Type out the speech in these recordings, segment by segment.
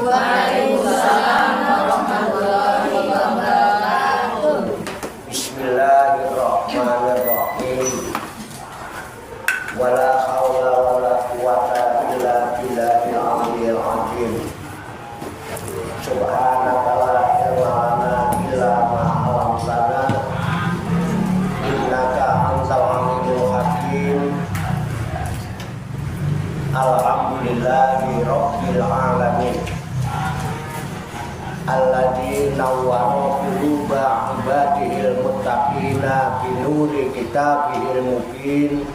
Waalaikumsalam warahmatullahi wabarakatuh. Bismillahirrahmanirrahim. Wala haula wala quwata illa billahil aliyyil azim. Subhanaka la ilma lana illa ma 'allamtana innaka antal alimul hakim. Alhamdulillahi rabbil alamin. Alladzi nawwara quluba ibadihil muttaqina bi nuri kitabihil mubin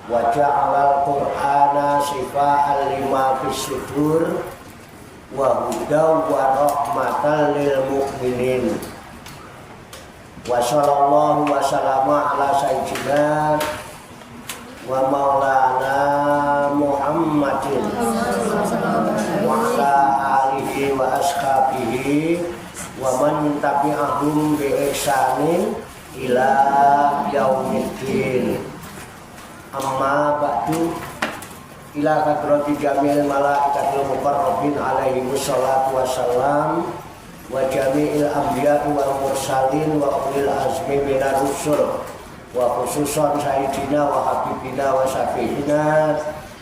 wa ja'alal qur'ana shifaan lima fis sudur wa hudaw wa rahmatan lil mu'minin. Wa sallallahu wa sallama ala sayyidina wa maulana Muhammadin wa ala alihi wa ashabihi wa man tabi'ahum bi ihsanin ila yaumiddin. Amma ba'du, ila hadrati jamil malaikatil muqarrabin alaihi wassalatu wassalam wa jami'il anbiya'i wal mursalin wa ulil azmi minar rusul wa khususan sayyidina wa habibina wa syafi'ina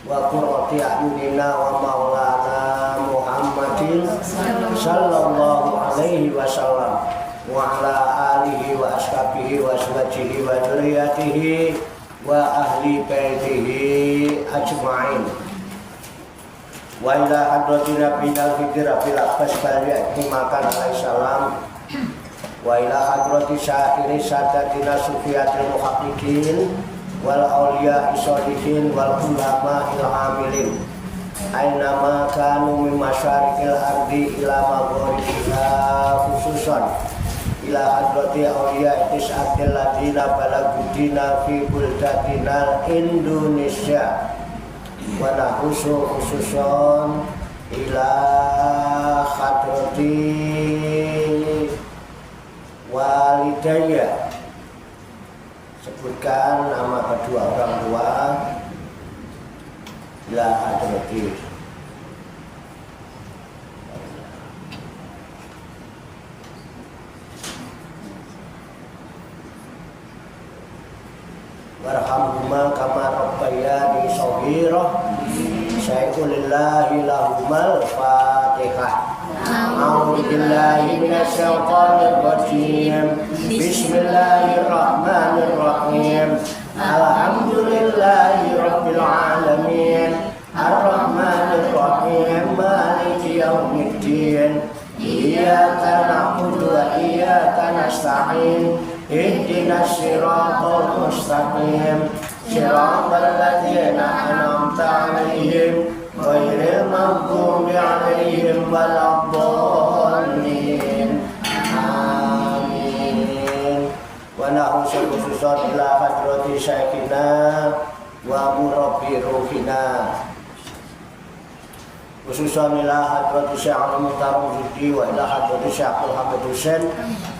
wa qurrati a'yunina wa maulana Muhammadin sallallahu alaihi wasallam wa ala alihi wa ashabihi wa azwajihi wa dzurriyyatihi wa ahli baitihi ajma'in. Wa ila hadratin nabiyil fitr fil abbas bari'ati makan alaihi salam wa ila hadrati syairi sadatina sufiyatil muhaqqiqin wal awliya isholihin wal ulama il amilin aynama kanu min masyarikil ardi ila maghribiha khususan ila hadrati awliya tis'atil ladina balagudina fi buldatina Indonesia wa nahusu khususan ila hadrati walidayya. Sebutkan nama kedua orang tua ila hadrati. Warhamhuma kama rabbayani shaghira. Syai'ulillahi lahumal fatihah. A'udzu billahi minasy syaithanir rajim. Bismillahirrahmanirrahim. Alhamdulillahi rabbil alamin. Ar-rahmanir rahim. Maliki yaumiddin. Iyyaka na'budu wa iyyaka nasta'in. Ihdinas siratal mustaqim. Siratal ladzina an'amta 'alaihim ghairil maghdubi 'alaihim waladdallin. Amin. Wa na'udzu khususan ila hadrati syekhina wa murabbi ruhina. Khususan ila hadrati Syekh Al-Mutarridi wa ila hadrati Syekh Muhammad Husain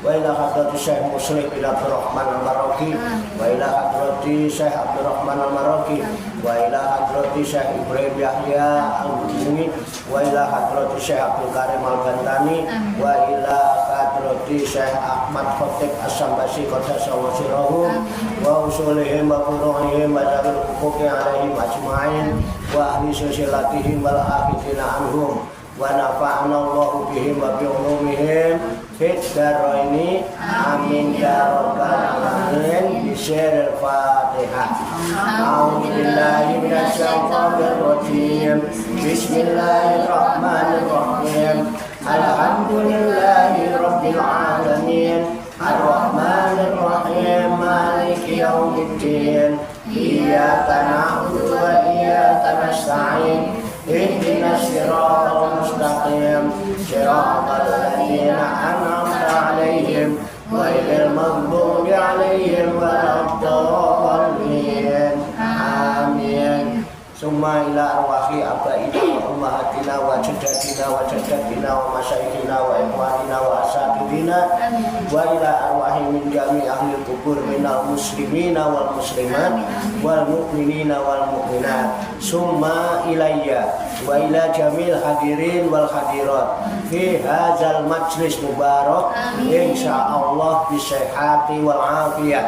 wa ila hadrati Syekh Muslim bin Abdurrahman Al-Maraki wa ila hadrati Syekh Abdurrahman Al-Maraki wa ila hadrati Syekh Ibrahim Yahya Al-Bujuni wa ila hadrati Syekh Abdul Karim Al-Bantani wa ila hadrati Syekh Ahmad Khotib As-Sambasi Qaddasallahu sirrahum wa usulihim wa furu'ihim wa dalil huquqi alaihim ajma'in wa ahli sosilatihim wal akhidina anhum wa nafa'ana Allahu bihim wa bi ulumihim fid daraini amin ya rabbal alamin. Bisyaril Fatihah. A'udzu billahi minasy syaithanir rajim. Bismillahirrahmanirrahim. Alhamdulillahi rabbil alamin. Ar-rahmanir rahim. Maliki yaumiddin. Iyyaka na'budu wa iyyaka nasta'in. Ihdinas siratal mustaqim. Siratal ladzina an'amta 'alaihim ghairil maghdubi 'alaihim waladdallin. Amin. Summa ila arwahi abaina wa ummahati abahina wa jadadina wa jadadina wa masyayikhina wa ikhwanina wa asatidina wa ila arwahi min jami ahli kubur minal muslimina wal muslimat wal mu'minina wal mu'minat summa ilayya wa ila jamil hadirin wal hadirat fi hadzal majlis mubarak insyaallah bisihhati wal afiyah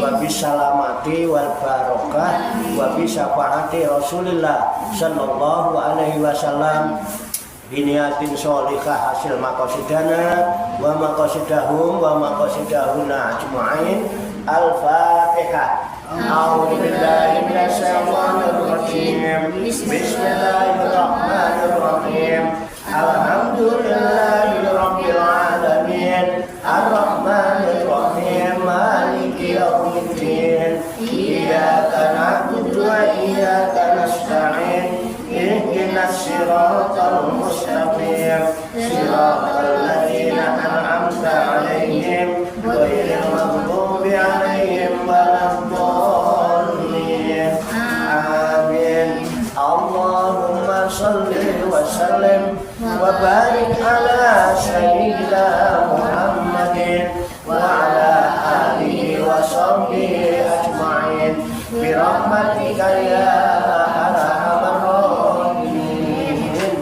wa bisalamati wal barakah wa bisyafaati Rasulillah sallallahu alaihi wasallam biniatin sholihah hasil maqasidana wa maqasidahum wa maqasidahuna ajma'in. Al-Fatihah. A'udzu billahi minasy syaithanir rajim. Bismillahirrahmanirrahim. Alhamdulillahi rabbil alamin. Ar-Rahmanir Rahim. Maliki yaumiddin. Iyyaka na'budu wa iyyaka nasta'in. Ihdinas siratal mustaqim. Siratal ladzina an'amta 'alaihim ghairil maghdubi 'alaihim waladdallin. Amin. Allahumma shalli wa sallim wa barik ala sayyidina Muhammadin wa ala alihi wa sahbihi ajma'in bi rahmatika ya arhamar rahimin.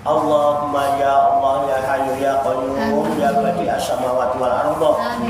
Allahumma ya Allah ya Hayyu ya Qayyum ya Badi as-samawati wal ardh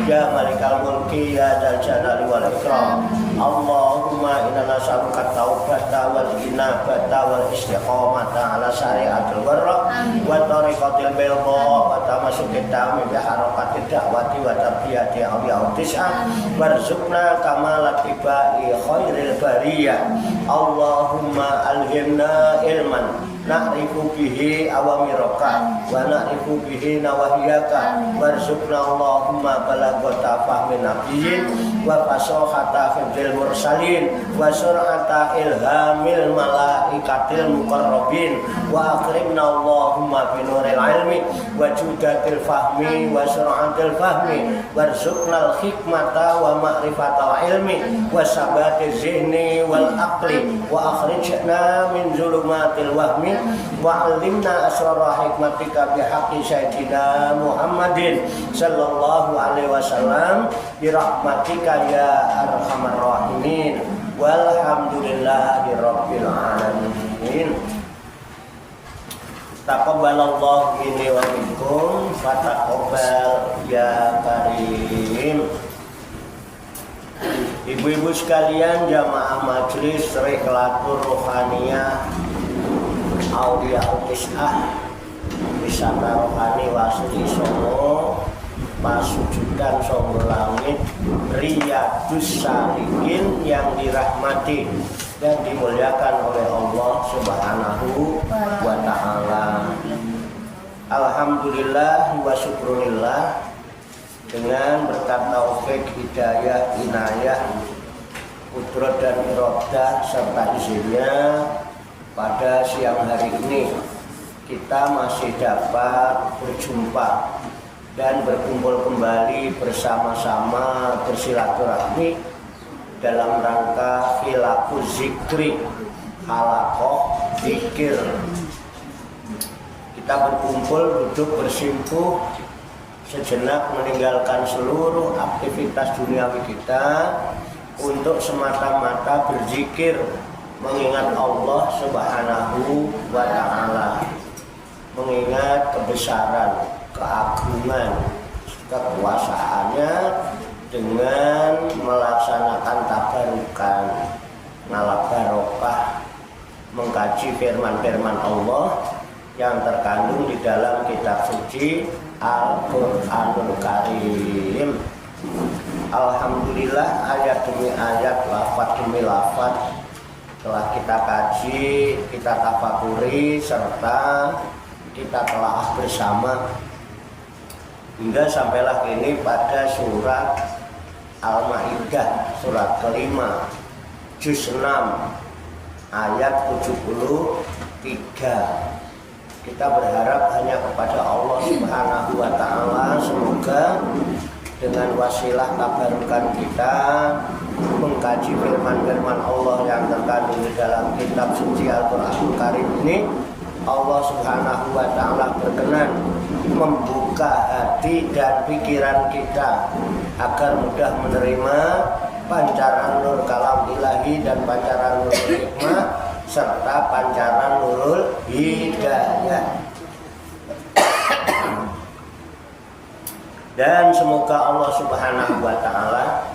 ya Malikal mulki ya Dzal jalali wal ikram. Allahumma inna nas'aluka taubata wal inabata wal istiqamata ala syariatil warra wa tariqatil bayda wa tamassuki ta'ami bi harakati da'wati wa tarbiyati awliya tis'a warzuqna kamalat tibai khairil bariyah. Allahumma alhimna ilman na'rifu bihi awamiraka wa na'rifu bihi nawahiyaka warzuqna Allahumma balagota fahmin nabiyyin wa fasahata fil mursalin wa sur'ata ilhamil malaikatil muqarrabin wa akrimna Allahumma binuril ilmi wa judatil fahmi wa sur'atil fahmi warzuqna al-hikmata wa ma'rifatal ilmi wa sabatiz zihni wal aqli wa akhrijna min zulumatil wahmi wa 'allimna asrara hikmatika bihaqqi sayyidina Muhammadin sallallahu alaihi wasallam bi rahmatika ya arhamar rahimin. Walhamdulillahi rabbil alamin. Taqabbalallahu minni wa minkum fataqabbal ya karim. Ibu-ibu sekalian, jamaah majelis Rihlatur Rohaniyah Aulia Tis'ah Wisata Rohani Wasri Songo Pasujudan Songo Langit Riyadus Salihin yang dirahmati dan dimuliakan oleh Allah Subhanahu wa ta'ala. Alhamdulillah wa syukurillah, dengan berkat taufik, hidayah, inayah, kudrat dan iradah serta izinnya, pada siang hari ini kita masih dapat berjumpa dan berkumpul kembali bersama-sama bersilaturahmi dalam rangka khilafuz zikri, halaqah zikir. Kita berkumpul, duduk bersimpuh sejenak, meninggalkan seluruh aktivitas duniawi kita untuk semata-mata berzikir, mengingat Allah Subhanahu wa ta'ala, mengingat kebesaran, keagungan, kekuasaannya dengan melaksanakan tabarukan, ngalap barokah, mengkaji firman-firman Allah yang terkandung di dalam kitab suci Al-Qur'anul Karim. Alhamdulillah, ayat demi ayat, lafaz demi lafaz telah kita kaji, kita tafakuri, serta kita telah bersama hingga sampailah kini pada surat Al-Maidah, surat kelima, juz 6, ayat 73. Kita berharap hanya kepada Allah Subhanahu wa ta'ala, semoga dengan wasilah tabarukan kita mengkaji firman-firman Allah yang terkandung di dalam kitab suci Al-Qur'anul Karim ini, Allah Subhanahu wa taala berkenan membuka hati dan pikiran kita agar mudah menerima pancaran nur kalam ilahi dan pancaran nur hikmah serta pancaran nurul hidayah. Dan semoga Allah Subhanahu wa taala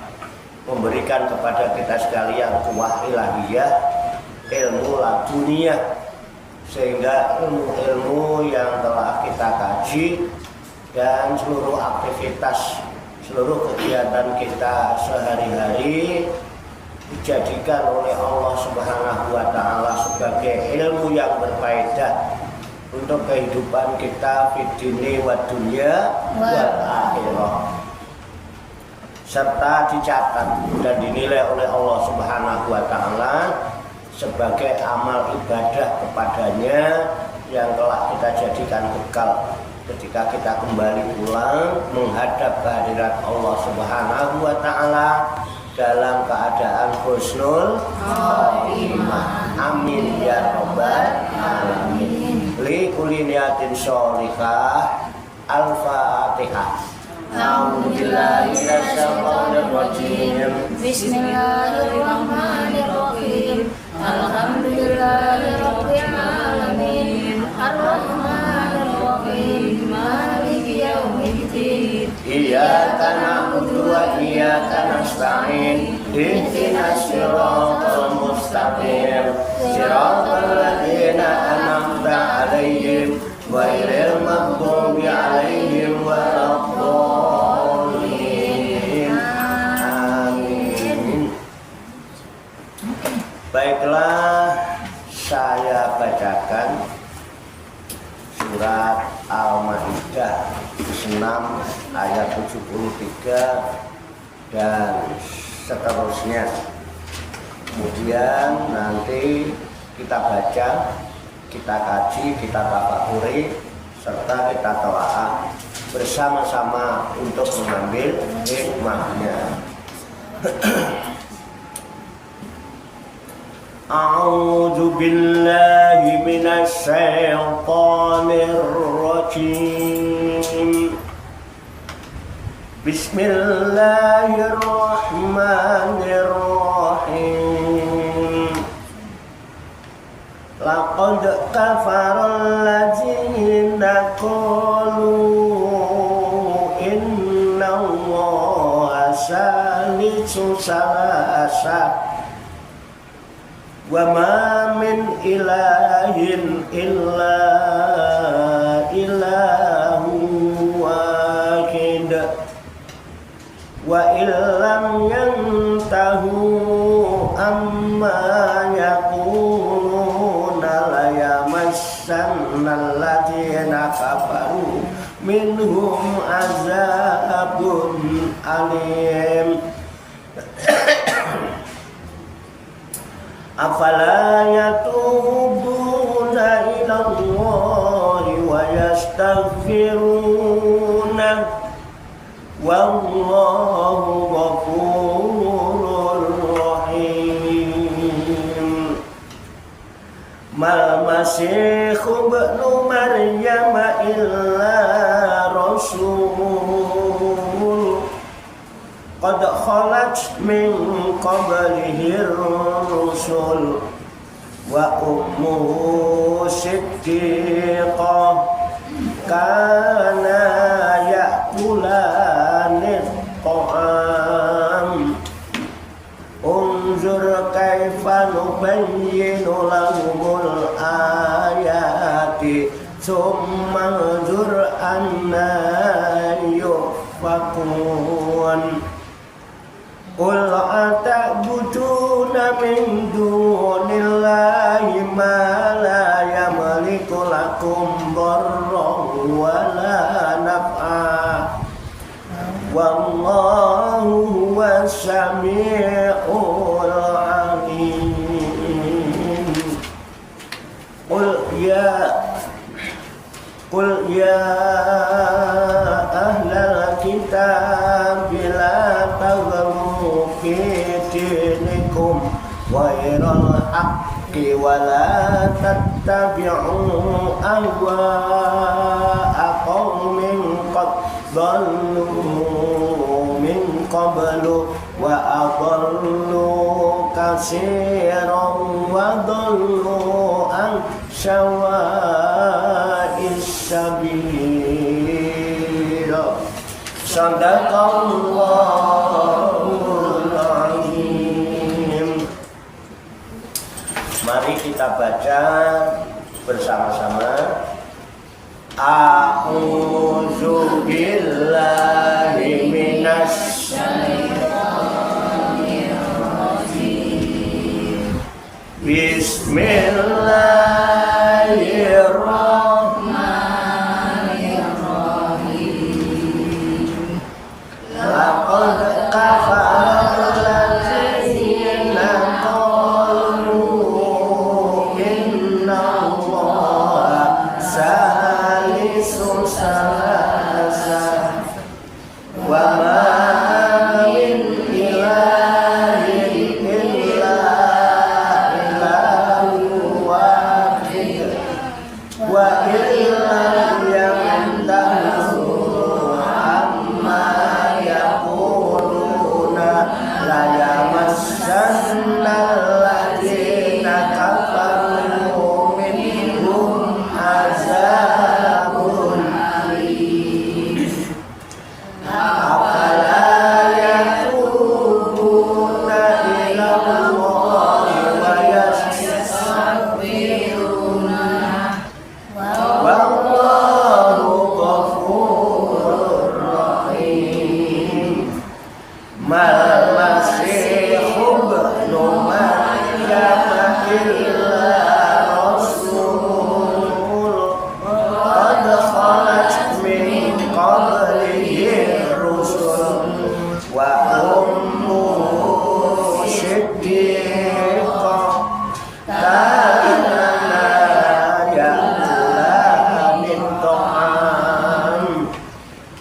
memberikan kepada kita sekalian kuwah ilahiyah, ilmu laduniyah, sehingga ilmu-ilmu yang telah kita kaji dan seluruh aktivitas, seluruh kegiatan kita sehari-hari dijadikan oleh Allah Subhanahu wa taala sebagai ilmu yang berfaedah untuk kehidupan kita fid dini wa dunya wal akhirah, serta dicatat dan dinilai oleh Allah Subhanahu wa taala sebagai amal ibadah kepadanya yang telah kita jadikan bekal ketika kita kembali pulang menghadap kehadirat Allah Subhanahu wa taala dalam keadaan husnul khotimah. Amin ya rabbal alamin. Li kulli niyatin sholihah. Al-Fatihah. A'udzubillahi minasyaitonir rajim. Bismillahirrahmanirrahim. Alhamdulillahirabbil alamin. Arrahmanir rahim. Maliki yaumiddin. Iyyaka na'budu wa iyyaka nasta'in. Ihdinas siratal mustaqim. Siratal ladzina an'amta 'alaihim ghairil maghdubi 'alaihim waladdallin. Amin. Baiklah, saya bacakan surat Al-Maidah 6 ayat 73 dan seterusnya. Kemudian nanti kita baca, kita kaji, kita tafakuri, serta kita telaah bersama-sama untuk mengambil hikmahnya. A'udzu billahi minasy syaithanir rajim. Bismillahirrahmanirrahim. Laqad kafaral ladzina qalu innallaha salisu salasa wa ma min ilahin illa ilahu wahid wa illam yantahu amma yaquluna la yamassanna alladziina kafaru minhum azabun alim. Afala yatubuna ila Allahi wa yastaghfiruna wallahu ghafurur rahim. Mal masihhu ibnu Maryam illa rasul qad khalat min qablihi rusul wa ummuhu siddiqah kana ya'kulani ta'am unzur kaifa nubayyinu lahumul ayati thumma unzur anna yufakun. Qul ata'buduna min dunillahi ma la yamliku lakum darran wa la naf'a wallahu huwas sami'ul 'alim. Qul ya ahlal kitab la taghlu fi ghairil haqqi wa la tattabi'u ahwa'a qaumin qad dhallu min qablu wa adallu katsiran wa dhallu an sawa'is sabil. Sadaqallahul azim. Mari kita baca bersama-sama. A'udzu billahi minasy syaitonir rajim. Bismillahirrahmanirrahim. Laqad kafara allazina qalu innallaha salisu salasa wa ma min ilahin illa ilahun wahid wa illam yantahu amma yaquluna la yamassanna allazina kafaru minhum azabun alim. Afala yatubuna ila Allahi wa yastaghfiruna wallahu ghafurur rahim. Mal masihu ibnu Maryam illa rasul qad khalat min qablihi rusul wa ummuhu siddiqah kana la ya'kula min ta'am.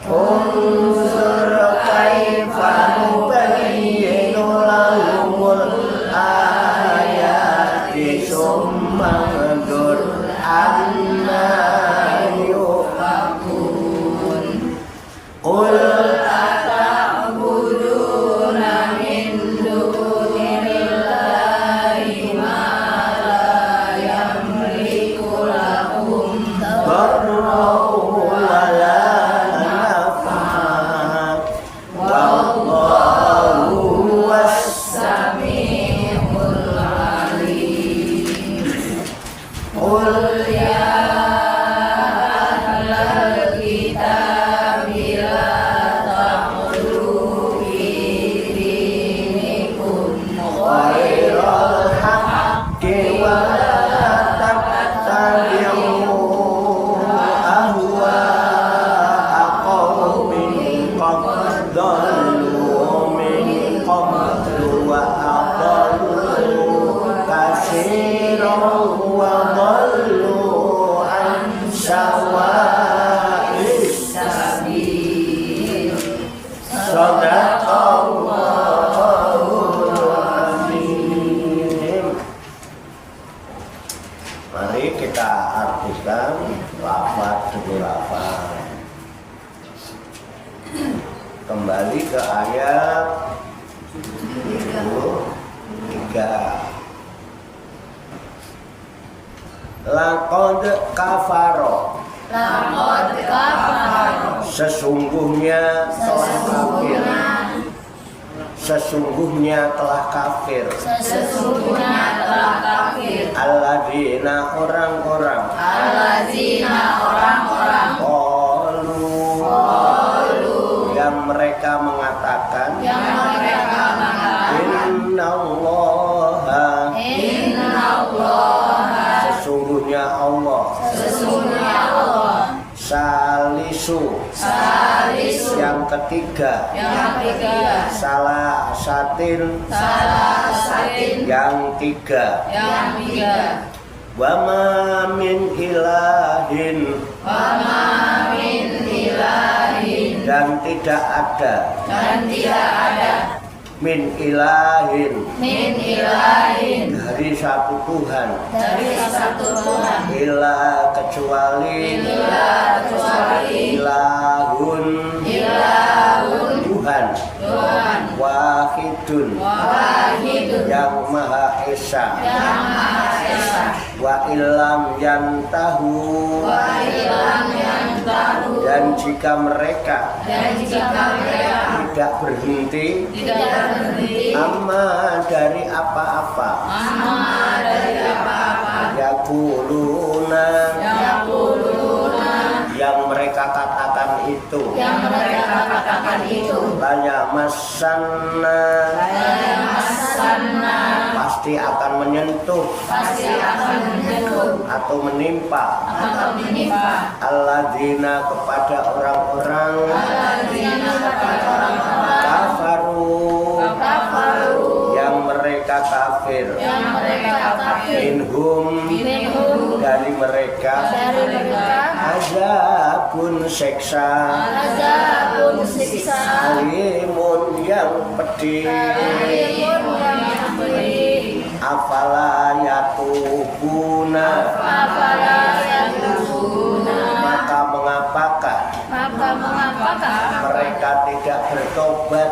Unzur kaifa nubayyinu lahumul ayati summa anzur anna yufakun. Qul ata'buduna min dunillahi ma la yamliku lakum darran wa la naf'an wallahu was-sami'ul 'alim. Qul ya ahlal kitabi la ta'ghulu fi dinikum ghairal haqqi wa la tattabi'u ahwa'a qaumin qad dhallu min qablu wa adallu katsiran wa dhallu an sawa'is sabil. Sadaqallahul azim. Mari kita artikan lafaz demi lafaz. Kembali ke ayat 3. Laqad kafaro, Laqad kafara. sesungguhnya telah kafir. Sesungguhnya telah kafir. Sesungguhnya telah kafir. Alladzina orang-orang. Allazina orang-orang. Qalu yang mereka mengatakan. Yang mereka mengatakan. Innallaha. Innallaha. Sesungguhnya Allah. Sesungguhnya Allah. Salisu. Salisu. Yang ketiga. Yang ketiga. Salah satin. Salah satin. Yang tiga. Yang tiga. Wa ma min ilahin. Wa ma min ilahin. Dan tidak ada. Dan tidak ada. min ilahin min ilahin dari satu Tuhan dari satu Tuhan illa kecuali ilahun Tuhan wahidun yang maha esa wa ilam yantahu dan jika mereka tidak berhenti amma dari apa-apa yaquluna yang mereka katakan itu laya masanna pasti akan menyentuh atau menimpa alladzina kepada orang-orang kafaru yang mereka kafir minhum dari mereka azabun siksa alimun yang pedih afala yatubuna maka mengapakah mereka tidak bertobat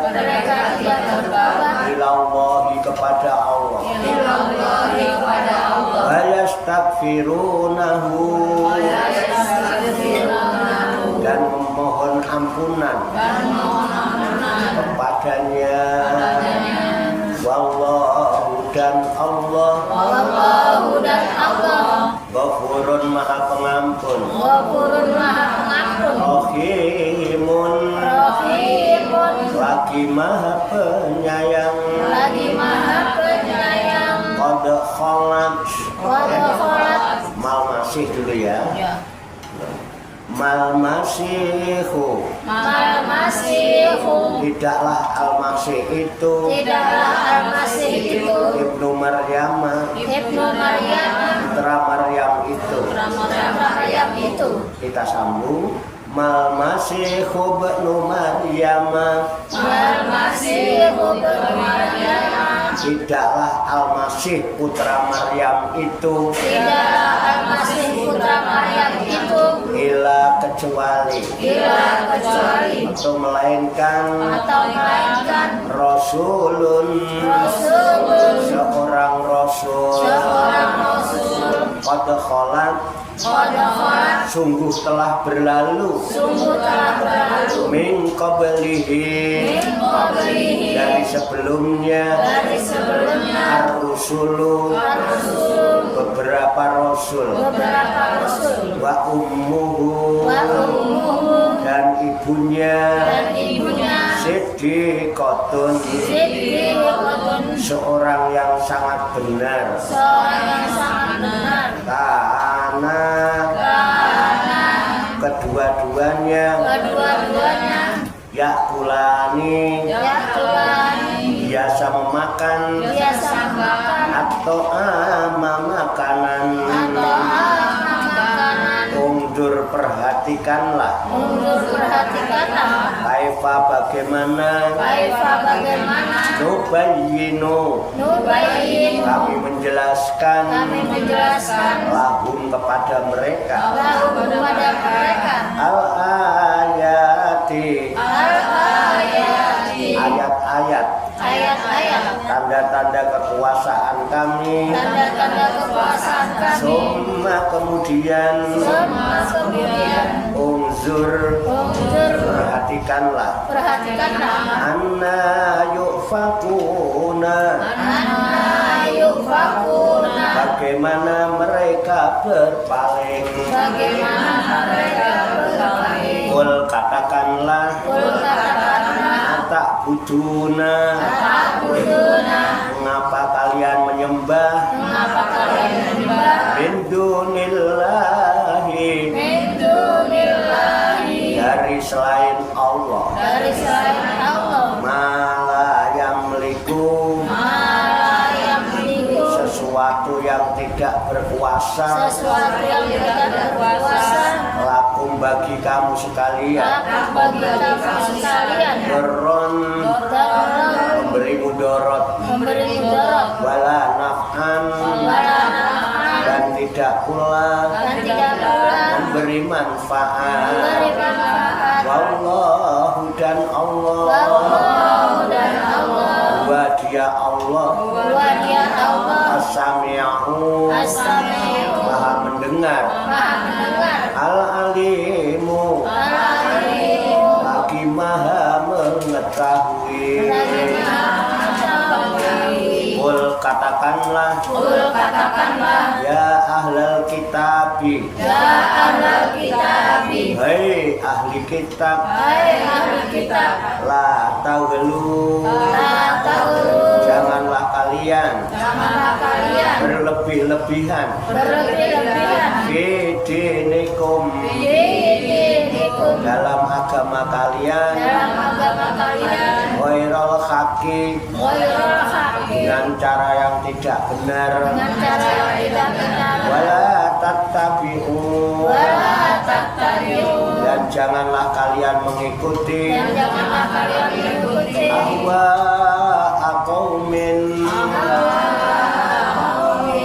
ilallahi kepada Allah wa yastaghfirunahu dan memohon ampunan kepadanya wallahu dan Allah Ghafurun maha pengampun Rahimun lagi maha penyayang Qad khalat mal masih dulu ya mal masihu tidaklah al-masih itu Ibnu Maryam putra Maryam itu kita sambung mal masihu ibnu Maryam tidaklah al-masih putra Maryam itu ila kecuali atau melainkan rasulun seorang rasul qad khalat sungguh telah berlalu min qablihi dari sebelumnya ar-rusulu beberapa rasul wa ummuhu dan ibunya siddiqatun seorang yang sangat benar karena kedua-duanya yakulani biasa memakan atau makanan undur perhatikanlah kaifa bagaimana nubayyinu kami menjelaskan lahum kepada mereka al-ayati ayat-ayat tanda-tanda kekuasaan kami summa kemudian unzur perhatikanlah anna yufakuna bagaimana mereka berpaling Kul katakanlah tak buduna mengapa kalian menyembah min dunillahi dari selain Allah ma yamliku sesuatu yang tidak berkuasa lakum bagi kamu sekalian Beron memberimu tidak pula memberi manfaat. Wallahu dan Allah, wa dia Allah, as-sami'u, maha mendengar, al-alimu, lagi maha mengetahui. Qul katakanlah, ya ahlal kitabi, hei ahli kitab, la taghlu, janganlah kalian berlebih-lebihan fi dinikum, dalam agama kalian, ghairul haqqi, dengan cara yang tidak benar, wala tattabi'u, dan janganlah kalian mengikuti ahwa qaumin,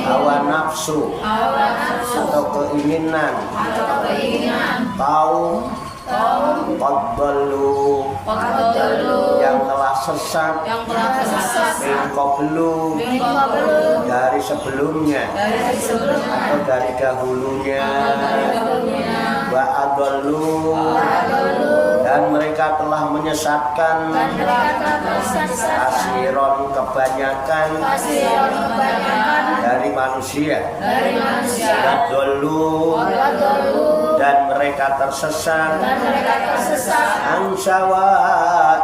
hawa nafsu atau keinginan kaum qaddalu, yang telah sesat min qablu, dari sebelumnya atau dari dahulunya, wa adallu, dan mereka telah menyesatkan kasiron, kebanyakan dari manusia, wadallu, dan mereka tersesat ansawa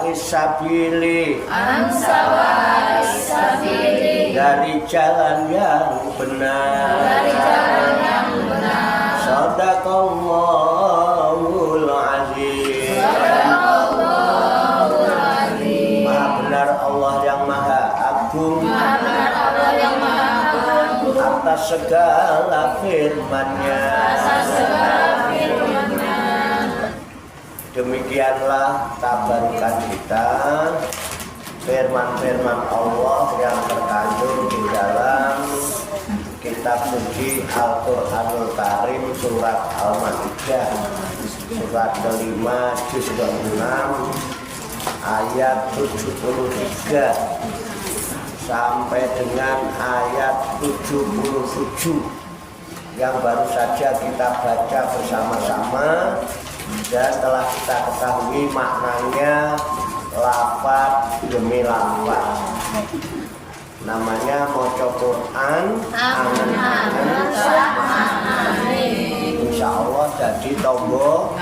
isabili, dari jalan yang benar. Shadaqallahul azim. Maha benar Allah yang maha agung atas segala firman-Nya. Demikianlah tabarukan kita firman-firman Allah yang terkandung di dalam kitab suci Al-Qur'anul Karim, surat Al-Maidah, surat kelima, juz 26, ayat 73 sampai dengan ayat 77 yang baru saja kita baca bersama-sama, dan telah kita ketahui maknanya lafaz demi lafaz. Namanya maca Quran angen-angen insya Allah jadi tombo.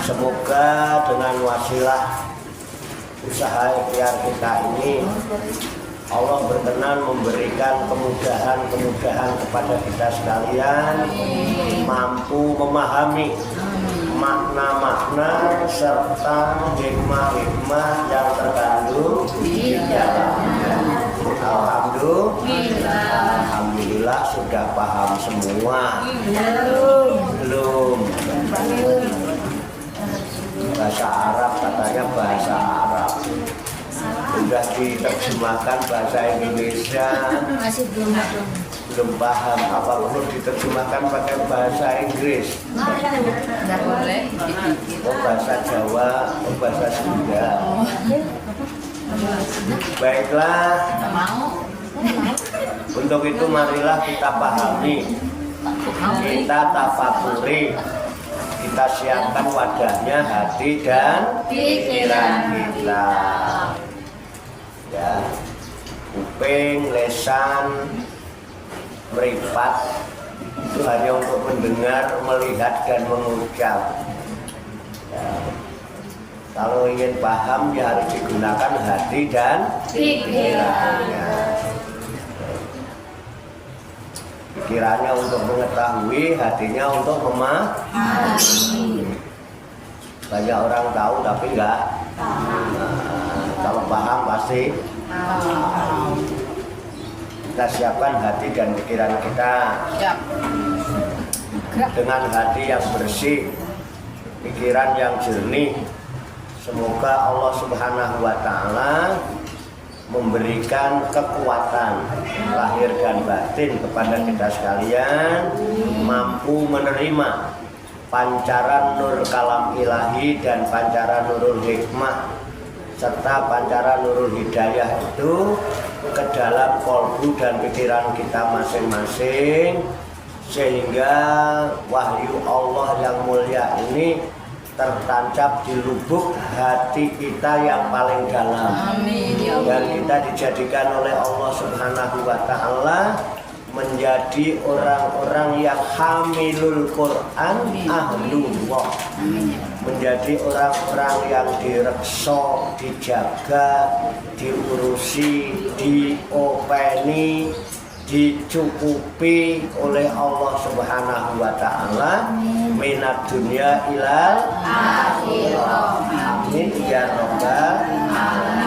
Semoga dengan wasilah usaha ikhtiar kita ini Allah berkenan memberikan kemudahan-kemudahan kepada kita sekalian, mampu memahami makna-makna serta hikmah-hikmah yang terkandung di dalamnya. Alhamdulillah sudah paham semua. Belum. Bahasa Arab, katanya bahasa Arab. Sudah diterjemahkan bahasa Indonesia, masih belum paham. Apa perlu diterjemahkan pakai bahasa Inggris? nggak boleh. Oh, bahasa Jawa, oh, bahasa Sunda. Baiklah, untuk itu marilah kita pahami, kita tafakuri, kita siapkan wadahnya hati dan pikiran kita. Ya, kuping, lesan, meripat itu hanya untuk mendengar, melihat, dan mengucap. Ya. Kalau ingin paham ya harus digunakan hati dan pikirannya. Pikirannya untuk mengetahui, hatinya untuk memahami. Banyak orang tahu tapi enggak. Kalau paham pasti. Kita siapkan hati dan pikiran kita dengan hati yang bersih, pikiran yang jernih. Semoga Allah Subhanahu wa Ta'ala memberikan kekuatan lahir dan batin kepada kita sekalian, mampu menerima pancaran nur kalam ilahi dan pancaran nurul hikmah serta pancaran nurul hidayah itu ke dalam kolbu dan pikiran kita masing-masing, sehingga wahyu Allah yang mulia ini tertancap di lubuk hati kita yang paling dalam. Amin ya Allah. Dan kita dijadikan oleh Allah Subhanahu wa Ta'ala menjadi orang-orang yang hamilul Quran ahlullah, menjadi orang-orang yang direksa, dijaga, diurusi, diopeni, dicukupi oleh Allah Subhanahu wa Ta'ala minat dunia ilal akhirah. Amin ya rabbal alamin.